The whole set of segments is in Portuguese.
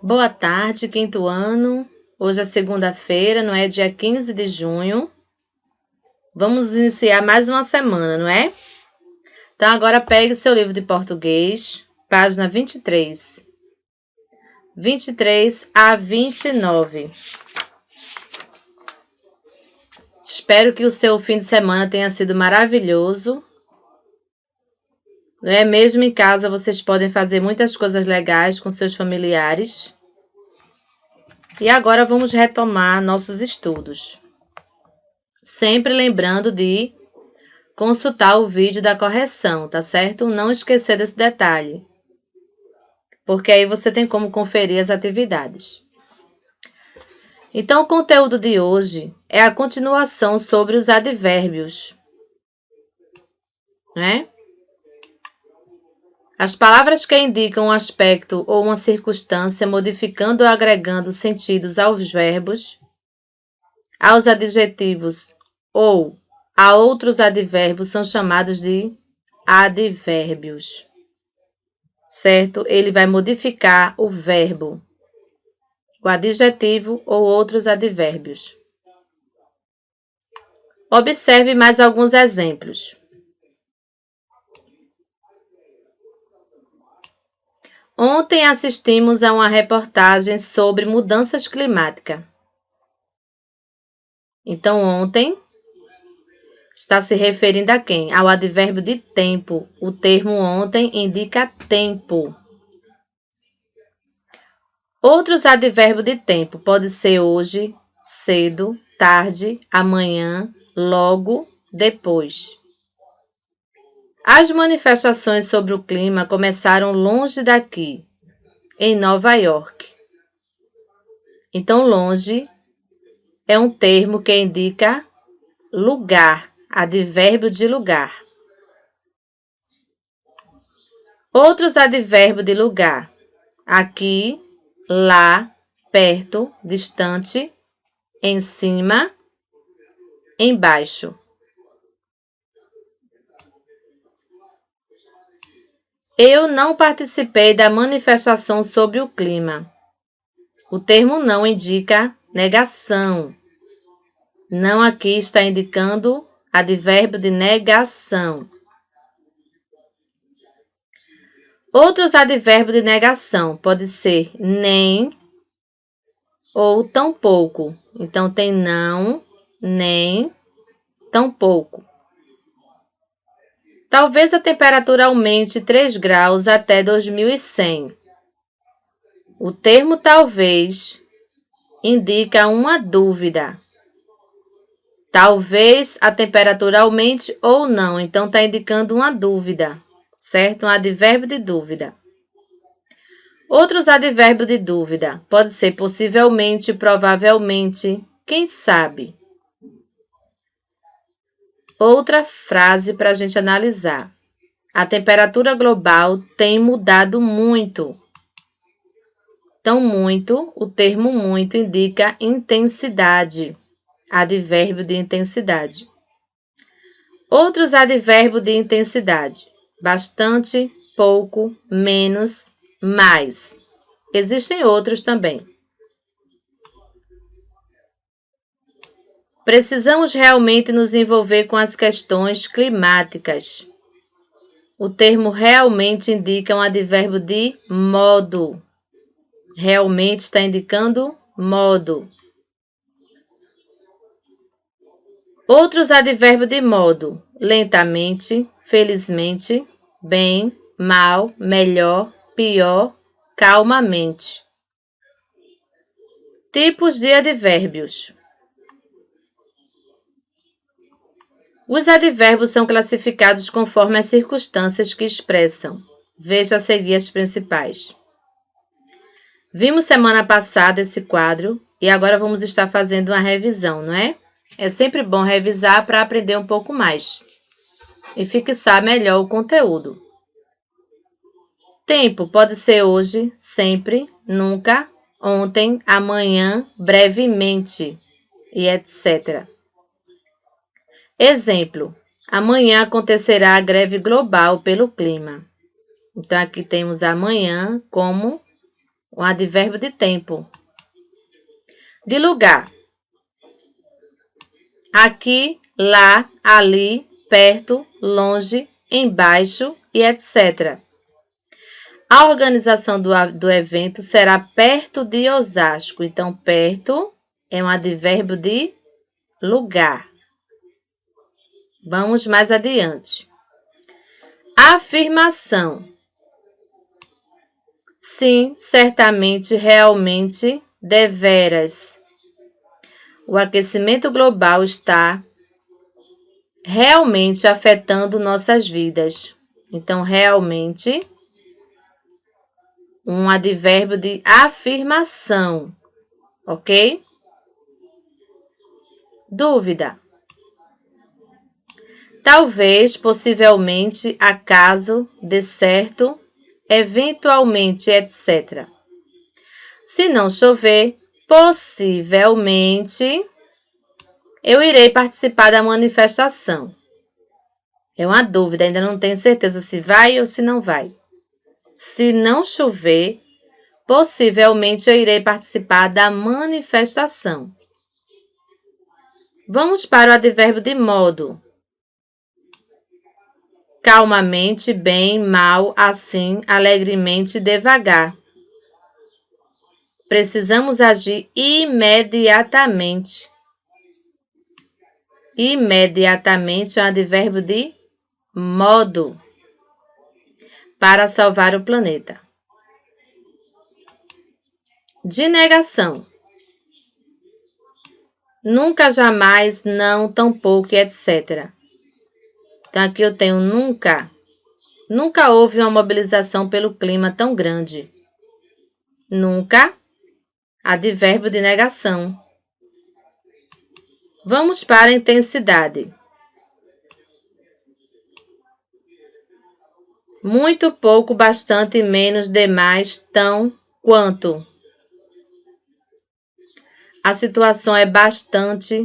Boa tarde, quinto ano. Hoje é segunda-feira, não é? Dia 15 de junho. Vamos iniciar mais uma semana, não é? Então, agora pegue seu livro de português, página 23. 23 a 29. Espero que o seu fim de semana tenha sido maravilhoso. Não é? Mesmo em casa, vocês podem fazer muitas coisas legais com seus familiares. E agora vamos retomar nossos estudos. Sempre lembrando de consultar o vídeo da correção, tá certo? Não esquecer desse detalhe, porque aí você tem como conferir as atividades. Então, o conteúdo de hoje é a continuação sobre os advérbios, né? As palavras que indicam um aspecto ou uma circunstância, modificando ou agregando sentidos aos verbos, aos adjetivos ou a outros advérbios, são chamados de advérbios. Certo? Ele vai modificar o verbo, o adjetivo ou outros advérbios. Observe mais alguns exemplos. Ontem assistimos a uma reportagem sobre mudanças climáticas. Então, ontem está se referindo a quem? Ao advérbio de tempo. O termo ontem indica tempo. Outros advérbios de tempo pode ser hoje, cedo, tarde, amanhã, logo, depois. As manifestações sobre o clima começaram longe daqui, em Nova York. Então, longe é um termo que indica lugar, advérbio de lugar. Outros advérbios de lugar: aqui, lá, perto, distante, em cima, embaixo. Eu não participei da manifestação sobre o clima. O termo não indica negação. Não aqui está indicando advérbio de negação. Outros advérbios de negação pode ser nem ou tampouco. Então, tem não, nem, tampouco. Talvez a temperatura aumente 3 graus até 2100. O termo talvez indica uma dúvida. Talvez a temperatura aumente ou não. Então, está indicando uma dúvida, certo? Um advérbio de dúvida. Outros advérbios de dúvida pode ser possivelmente, provavelmente, quem sabe. Outra frase para a gente analisar. A temperatura global tem mudado muito. Então, muito, o termo muito indica intensidade, advérbio de intensidade. Outros advérbios de intensidade: bastante, pouco, menos, mais. Existem outros também. Precisamos realmente nos envolver com as questões climáticas. O termo realmente indica um advérbio de modo. Realmente está indicando modo. Outros advérbios de modo: lentamente, felizmente, bem, mal, melhor, pior, calmamente. Tipos de advérbios. Os advérbios são classificados conforme as circunstâncias que expressam. Veja a seguir as principais. Vimos semana passada esse quadro e agora vamos estar fazendo uma revisão, não é? É sempre bom revisar para aprender um pouco mais e fixar melhor o conteúdo. Tempo pode ser hoje, sempre, nunca, ontem, amanhã, brevemente e etc. Exemplo: amanhã acontecerá a greve global pelo clima. Então, aqui temos amanhã como Um advérbio de tempo. De lugar. Aqui, lá, ali, perto, longe, embaixo e etc. A organização do evento será perto de Osasco. Então, perto é um advérbio de lugar. Vamos mais adiante. Afirmação. Sim, certamente, realmente, deveras. O aquecimento global está realmente afetando nossas vidas. Então, realmente, um advérbio de afirmação, ok? Dúvida. Talvez, possivelmente, acaso, de certo, eventualmente, etc. Se não chover, possivelmente, eu irei participar da manifestação. É uma dúvida, ainda não tenho certeza se vai ou se não vai. Se não chover, possivelmente eu irei participar da manifestação. Vamos para o advérbio de modo. Calmamente, bem, mal, assim, alegremente, devagar. Precisamos agir imediatamente. Imediatamente é um advérbio de modo. Para salvar o planeta. De negação. Nunca, jamais, não, tampouco, etc. Então, aqui eu tenho nunca. Nunca houve uma mobilização pelo clima tão grande. Nunca, advérbio de negação. Vamos para a intensidade. Muito, pouco, bastante, menos, demais, tão, quanto. A situação é bastante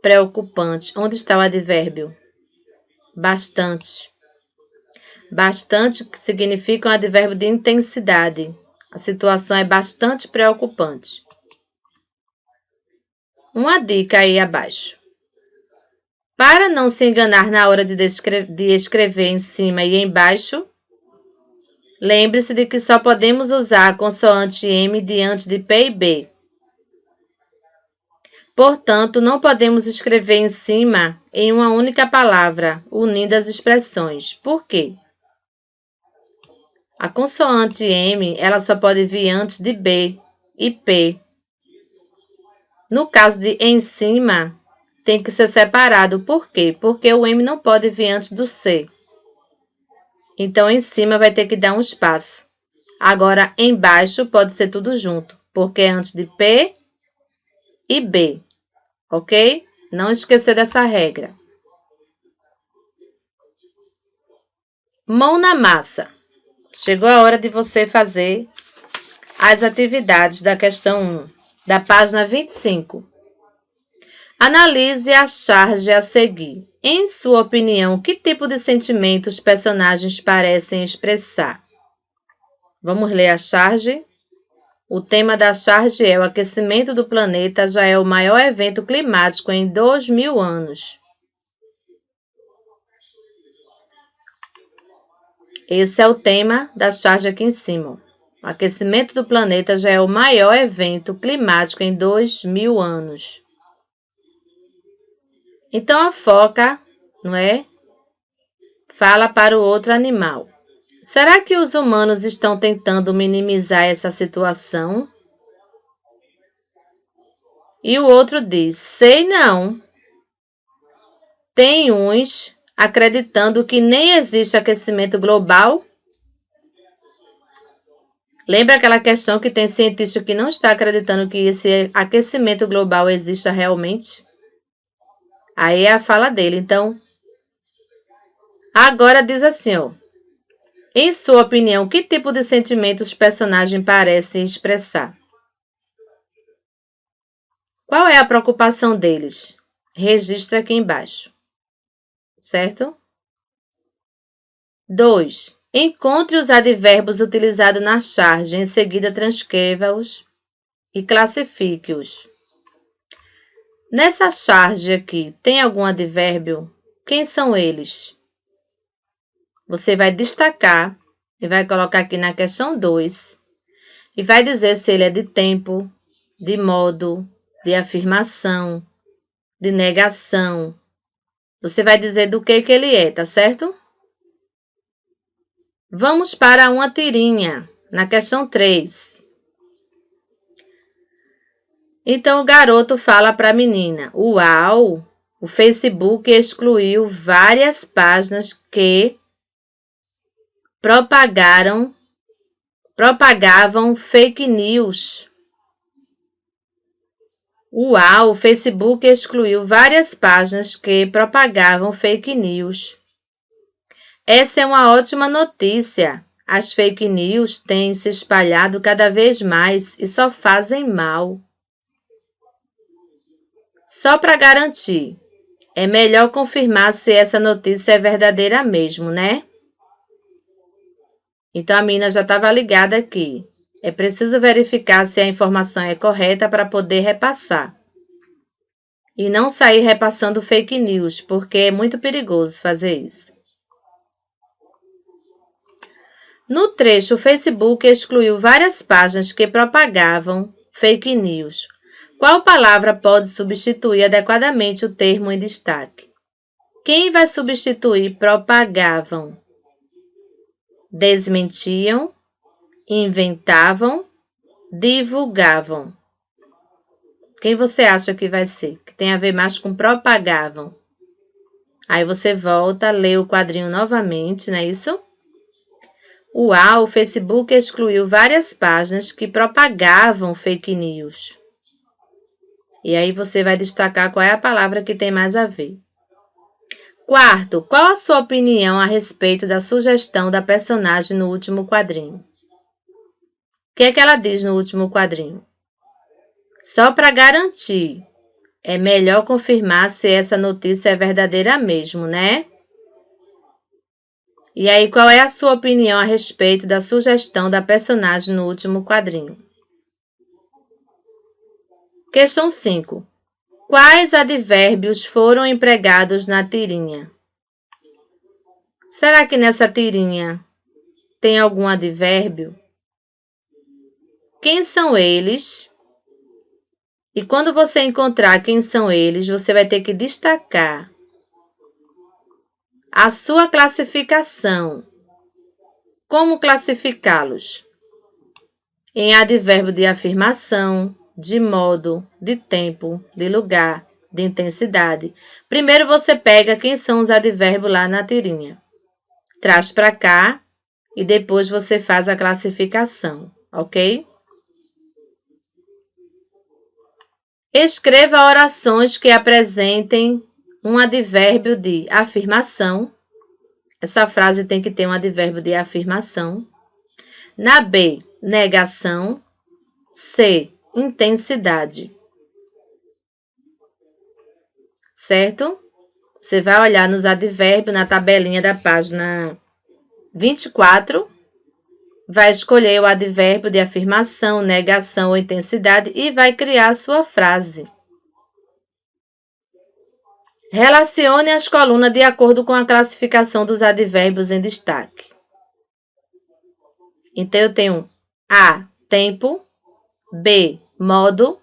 preocupante. Onde está o advérbio? Bastante. Bastante significa um advérbio de intensidade. A situação é bastante preocupante. Uma dica aí abaixo. Para não se enganar na hora de escrever em cima e embaixo, lembre-se de que só podemos usar a consoante M diante de P e B. Portanto, não podemos escrever em cima em uma única palavra, unindo as expressões. Por quê? A consoante M, ela só pode vir antes de B e P. No caso de em cima, tem que ser separado. Por quê? Porque o M não pode vir antes do C. Então, em cima vai ter que dar um espaço. Agora, embaixo pode ser tudo junto, porque é antes de P e B. Ok? Não esquecer dessa regra. Mão na massa. Chegou a hora de você fazer as atividades da questão 1, da página 25. Analise a charge a seguir. Em sua opinião, que tipo de sentimento os personagens parecem expressar? Vamos ler a charge. O tema da charge é: o aquecimento do planeta já é o maior evento climático em 2000 anos. Esse é o tema da charge aqui em cima. O aquecimento do planeta já é o maior evento climático em 2000 anos. Então, a foca, não é? Fala para o outro animal. Será que os humanos estão tentando minimizar essa situação? E o outro diz: sei não. Tem uns acreditando que nem existe aquecimento global. Lembra aquela questão que tem cientista que não está acreditando que esse aquecimento global exista realmente? Aí é a fala dele. Então, agora diz assim, ó. Em sua opinião, que tipo de sentimento os personagens parecem expressar? Qual é a preocupação deles? Registra aqui embaixo. Certo? 2. Encontre os advérbios utilizados na charge, em seguida transcreva-os e classifique-os. Nessa charge aqui, tem algum advérbio? Quem são eles? Você vai destacar e vai colocar aqui na questão 2 e vai dizer se ele é de tempo, de modo, de afirmação, de negação. Você vai dizer do que ele é, tá certo? Vamos para uma tirinha, na questão 3. Então, o garoto fala para a menina: Uau! O Facebook excluiu várias páginas que propagavam fake news. Uau! O Facebook excluiu várias páginas que propagavam fake news. Essa é uma ótima notícia. As fake news têm se espalhado cada vez mais e só fazem mal. Só para garantir, é melhor confirmar se essa notícia é verdadeira mesmo, né? Então a menina já estava ligada aqui. É preciso verificar se a informação é correta para poder repassar. E não sair repassando fake news, porque é muito perigoso fazer isso. No trecho, o Facebook excluiu várias páginas que propagavam fake news. Qual palavra pode substituir adequadamente o termo em destaque? Quem vai substituir propagavam? Desmentiam, inventavam, divulgavam. Quem você acha que vai ser? Que tem a ver mais com propagavam. Aí você volta, lê o quadrinho novamente, não é isso? Uau, o Facebook excluiu várias páginas que propagavam fake news. E aí você vai destacar qual é a palavra que tem mais a ver. Quarto, qual a sua opinião a respeito da sugestão da personagem no último quadrinho? O que é que ela diz no último quadrinho? Só para garantir, é melhor confirmar se essa notícia é verdadeira mesmo, né? E aí, qual é a sua opinião a respeito da sugestão da personagem no último quadrinho? Questão 5. Quais advérbios foram empregados na tirinha? Será que nessa tirinha tem algum advérbio? Quem são eles? E quando você encontrar quem são eles, você vai ter que destacar a sua classificação. Como classificá-los? Em advérbio de afirmação, de modo, de tempo, de lugar, de intensidade. Primeiro você pega quem são os advérbios lá na tirinha. Traz para cá e depois você faz a classificação, ok? Escreva orações que apresentem um advérbio de afirmação. Essa frase tem que ter um advérbio de afirmação. Na B, negação. C, intensidade. Certo? Você vai olhar nos advérbios na tabelinha da página 24. Vai escolher o advérbio de afirmação, negação ou intensidade e vai criar a sua frase. Relacione as colunas de acordo com a classificação dos advérbios em destaque. Então, eu tenho A, tempo, B, modo,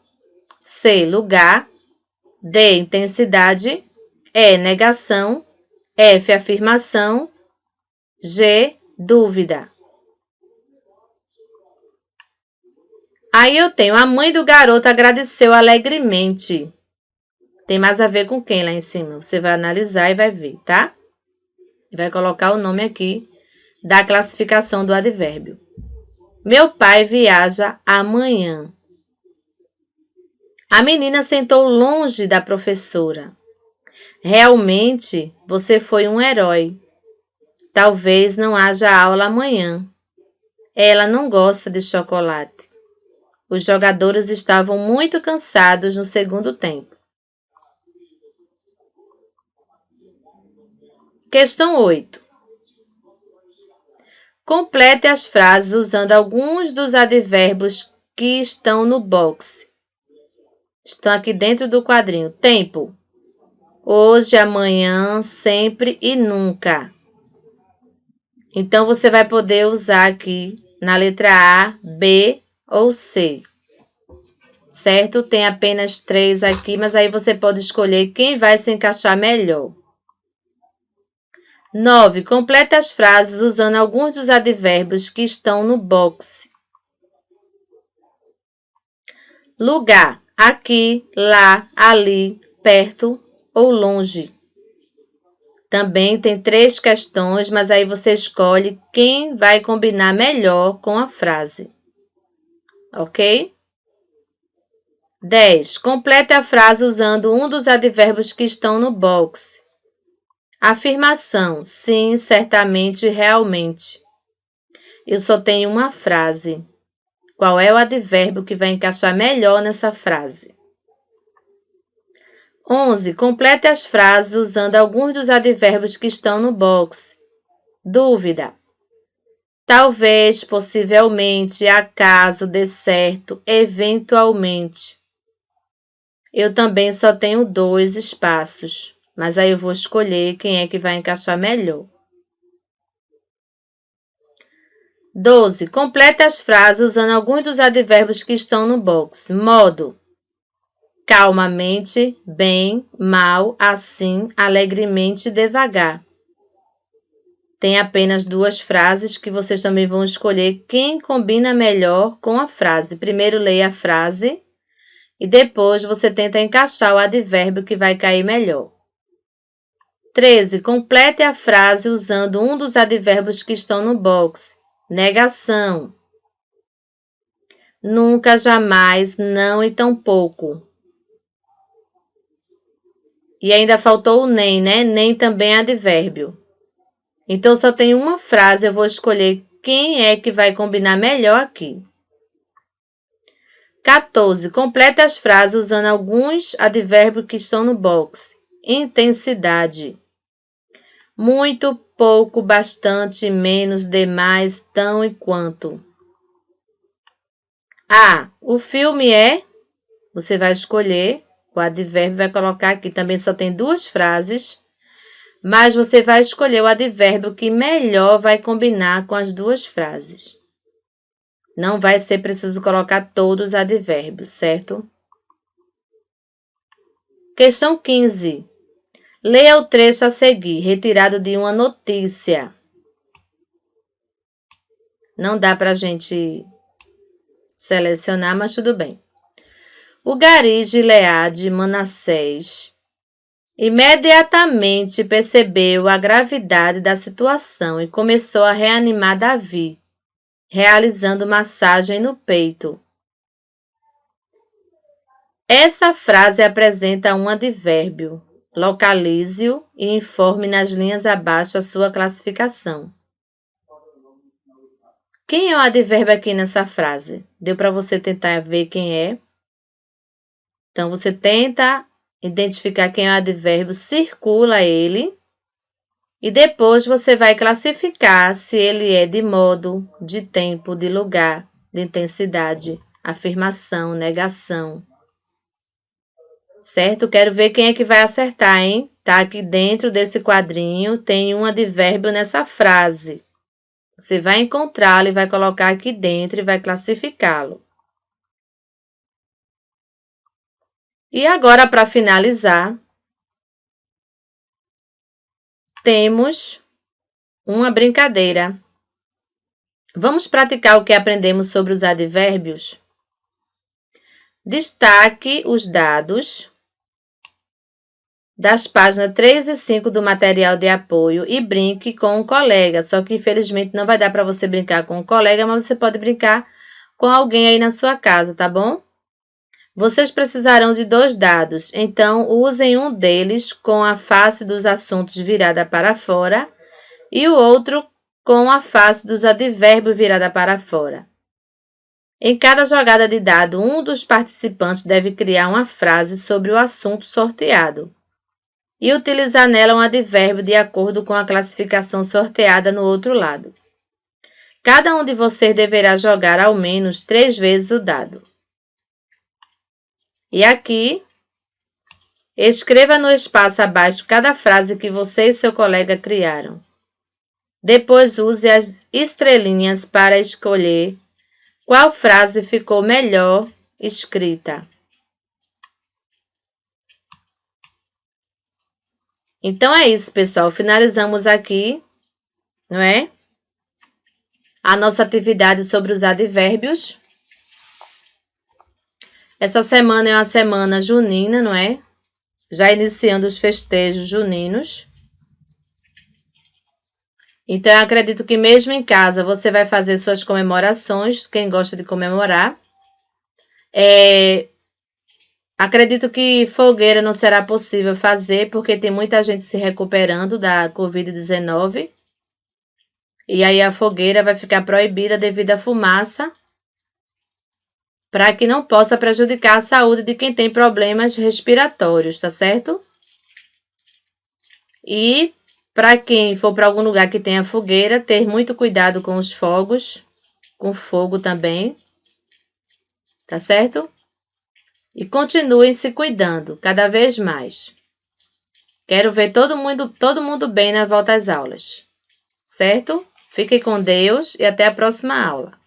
C, lugar, D, intensidade, E, negação, F, afirmação, G, dúvida. Aí eu tenho, a mãe do garoto agradeceu alegremente. Tem mais a ver com quem lá em cima? Você vai analisar e vai ver, tá? E vai colocar o nome aqui da classificação do advérbio. Meu pai viaja amanhã. A menina sentou longe da professora. Realmente, você foi um herói. Talvez não haja aula amanhã. Ela não gosta de chocolate. Os jogadores estavam muito cansados no segundo tempo. Questão 8. Complete as frases usando alguns dos advérbios que estão no box. Estão aqui dentro do quadrinho. Tempo. Hoje, amanhã, sempre e nunca. Então, você vai poder usar aqui na letra A, B ou C. Certo? Tem apenas 3 aqui, mas aí você pode escolher quem vai se encaixar melhor. 9. Complete as frases usando alguns dos advérbios que estão no box. Lugar. Aqui, lá, ali, perto ou longe. Também tem 3 questões, mas aí você escolhe quem vai combinar melhor com a frase. Ok? 10. Complete a frase usando um dos advérbios que estão no box. Afirmação: sim, certamente, realmente. Eu só tenho uma frase. Qual é o advérbio que vai encaixar melhor nessa frase? 11. Complete as frases usando alguns dos advérbios que estão no box. Dúvida. Talvez, possivelmente, acaso, de certo, eventualmente. Eu também só tenho 2 espaços, mas aí eu vou escolher quem é que vai encaixar melhor. 12. Complete as frases usando alguns dos advérbios que estão no box. Modo. Calmamente, bem, mal, assim, alegremente, devagar. Tem apenas 2 frases que vocês também vão escolher quem combina melhor com a frase. Primeiro leia a frase e depois você tenta encaixar o advérbio que vai cair melhor. 13. Complete a frase usando um dos advérbios que estão no box. Negação. Nunca, jamais, não e tampouco. E ainda faltou o nem, né? Nem também é advérbio. Então, só tem uma frase, eu vou escolher quem é que vai combinar melhor aqui. 14. Complete as frases usando alguns advérbios que estão no box. Intensidade. Muito, pouco, bastante, menos, demais, tão e quanto. A. O filme é... Você vai escolher o advérbio, vai colocar aqui. Também só tem 2 frases, mas você vai escolher o advérbio que melhor vai combinar com as 2 frases. Não vai ser preciso colocar todos os advérbios, certo? Questão 15. Leia o trecho a seguir, retirado de uma notícia. Não dá para a gente selecionar, mas tudo bem. O Gari, Gileade, Manassés imediatamente percebeu a gravidade da situação e começou a reanimar Davi, realizando massagem no peito. Essa frase apresenta um advérbio. Localize-o e informe nas linhas abaixo a sua classificação. Quem é o advérbio aqui nessa frase? Deu para você tentar ver quem é? Então, você tenta identificar quem é o advérbio, circula ele e depois você vai classificar se ele é de modo, de tempo, de lugar, de intensidade, afirmação, negação. Certo? Quero ver quem é que vai acertar, hein? Tá aqui dentro desse quadrinho, tem um advérbio nessa frase. Você vai encontrá-lo e vai colocar aqui dentro e vai classificá-lo. E agora, para finalizar, temos uma brincadeira. Vamos praticar o que aprendemos sobre os advérbios? Destaque os dados das páginas 3 e 5 do material de apoio e brinque com um colega. Só que, infelizmente, não vai dar para você brincar com um colega, mas você pode brincar com alguém aí na sua casa, tá bom? Vocês precisarão de 2 dados, então usem um deles com a face dos assuntos virada para fora e o outro com a face dos advérbios virada para fora. Em cada jogada de dado, um dos participantes deve criar uma frase sobre o assunto sorteado e utilizar nela um advérbio de acordo com a classificação sorteada no outro lado. Cada um de vocês deverá jogar ao menos 3 vezes o dado. E aqui, escreva no espaço abaixo cada frase que você e seu colega criaram. Depois use as estrelinhas para escolher qual frase ficou melhor escrita. Então é isso, pessoal. Finalizamos aqui, não é? A nossa atividade sobre os advérbios. Essa semana é uma semana junina, não é? Já iniciando os festejos juninos. Então, eu acredito que mesmo em casa você vai fazer suas comemorações, quem gosta de comemorar. Acredito que fogueira não será possível fazer, porque tem muita gente se recuperando da Covid-19. E aí a fogueira vai ficar proibida devido à fumaça, para que não possa prejudicar a saúde de quem tem problemas respiratórios, tá certo? E para quem for para algum lugar que tenha fogueira, ter muito cuidado com os fogos, com fogo também, tá certo? E continuem se cuidando cada vez mais. Quero ver todo mundo bem na volta às aulas, certo? Fiquem com Deus e até a próxima aula.